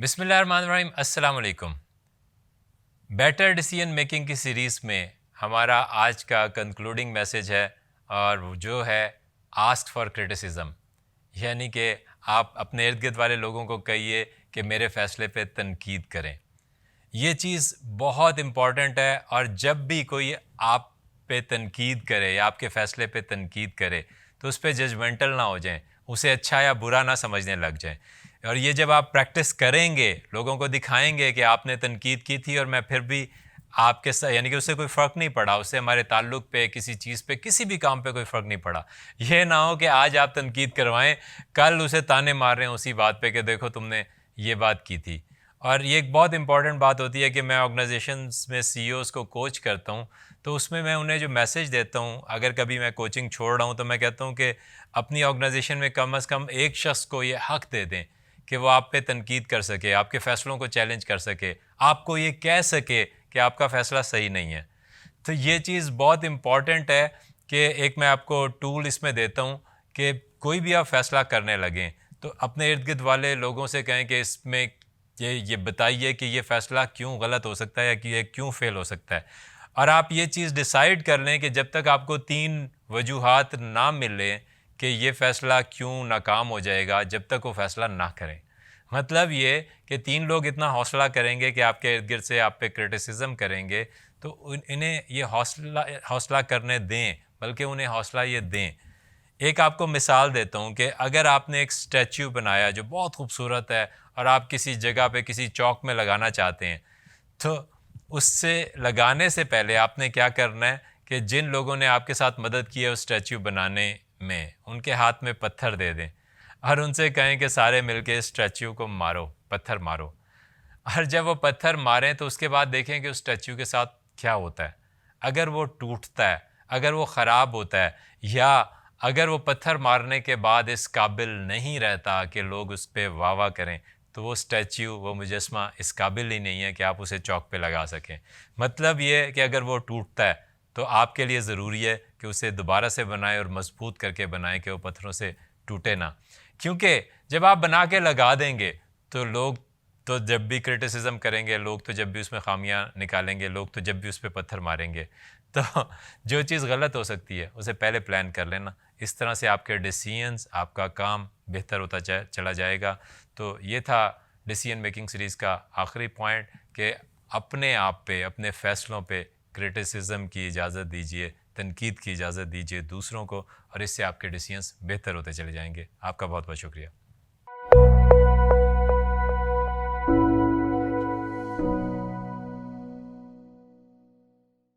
बिस्मिल्लाहिर्रहमानिर्रहीम। अस्सलाम वालेकुम। बेटर डिसीजन मेकिंग की सीरीज़ में हमारा आज का कंक्लूडिंग मैसेज है और वो जो है आस्क फॉर क्रिटिसिज्म, यानी कि आप अपने इर्द गिर्द वाले लोगों को कहिए कि मेरे फ़ैसले पे तनकीद करें। ये चीज़ बहुत इम्पॉर्टेंट है और जब भी कोई आप पे तनकीद करे या आपके फ़ैसले पे तनकीद करे तो उस पे जजमेंटल ना हो जाएं, उसे अच्छा या बुरा ना समझने लग जाएं। और ये जब आप प्रैक्टिस करेंगे, लोगों को दिखाएंगे कि आपने तनकीद की थी और मैं फिर भी आपके साथ, यानी कि उससे कोई फ़र्क नहीं पड़ा, उससे हमारे ताल्लुक़ पे, किसी चीज़ पे, किसी भी काम पे कोई फ़र्क नहीं पड़ा। ये ना हो कि आज आप तनकीद करवाएं, कल उसे ताने मार रहे हैं उसी बात पे कि देखो तुमने ये बात की थी। और ये एक बहुत इंपॉर्टेंट बात होती है कि मैं ऑर्गेनाइजेशंस में सीईओज़ को कोच करता हूँ, तो उसमें मैं उन्हें जो मैसेज देता हूँ, अगर कभी मैं कोचिंग छोड़ रहा हूँ तो मैं कहता हूँ कि अपनी ऑर्गेनाइजेशन में कम से कम एक शख्स को ये हक़ दे दें कि वो आप पे तनकीद कर सके, आपके फ़ैसलों को चैलेंज कर सके, आपको ये कह सके कि आपका फ़ैसला सही नहीं है। तो ये चीज़ बहुत इम्पॉर्टेंट है कि एक मैं आपको टूल इसमें देता हूँ कि कोई भी आप फ़ैसला करने लगें तो अपने इर्द गिर्द वाले लोगों से कहें कि इसमें ये बताइए कि ये फ़ैसला क्यों गलत हो सकता है या कि ये क्यों फ़ेल हो सकता है। और आप ये चीज़ डिसाइड कर लें कि जब तक आपको 3 वजूहात ना मिलें कि ये फ़ैसला क्यों नाकाम हो जाएगा, जब तक वो फ़ैसला ना करें। मतलब ये कि 3 लोग इतना हौसला करेंगे कि आपके इर्द गिर्द से आप पे क्रिटिसिज्म करेंगे, तो इन्हें ये हौसला करने दें, बल्कि उन्हें हौसला ये दें। एक आपको मिसाल देता हूँ कि अगर आपने एक स्टैच्यू बनाया जो बहुत खूबसूरत है और आप किसी जगह पे किसी चौक में लगाना चाहते हैं, तो उससे लगाने से पहले आपने क्या करना है कि जिन लोगों ने आपके साथ मदद की है उस स्टैच्यू बनाने में, उनके हाथ में पत्थर दे दें और उनसे कहें कि सारे मिलके इस स्टैच्यू को मारो, पत्थर मारो। और जब वो पत्थर मारें तो उसके बाद देखें कि उस स्टैच्यू के साथ क्या होता है। अगर वो टूटता है, अगर वो ख़राब होता है, या अगर वो पत्थर मारने के बाद इस काबिल नहीं रहता कि लोग उस पर वाह करें, तो वो स्टैच्यू, वो मुजस्मा इस काबिल ही नहीं है कि आप उसे चौक पे लगा सकें। मतलब ये है कि अगर वो टूटता है तो आपके लिए ज़रूरी है कि उसे दोबारा से बनाएं और मजबूत करके बनाएं कि वो पत्थरों से टूटे ना। क्योंकि जब आप बना के लगा देंगे तो लोग तो जब भी क्रिटिसिज्म करेंगे, लोग तो जब भी उसमें खामियां निकालेंगे, लोग तो जब भी उस पर पत्थर मारेंगे। तो जो चीज़ गलत हो सकती है उसे पहले प्लान कर लेना। इस तरह से आपके डिसीजंस, आपका काम बेहतर होता चला जाएगा। तो ये था डिसीजन मेकिंग सीरीज़ का आखिरी पॉइंट कि अपने आप पे, अपने फ़ैसलों पे क्रिटिसिज्म की इजाज़त दीजिए, तनकीद की इजाज़त दीजिए दूसरों को, और इससे आपके डिसीजंस बेहतर होते चले जाएंगे। आपका बहुत बहुत शुक्रिया।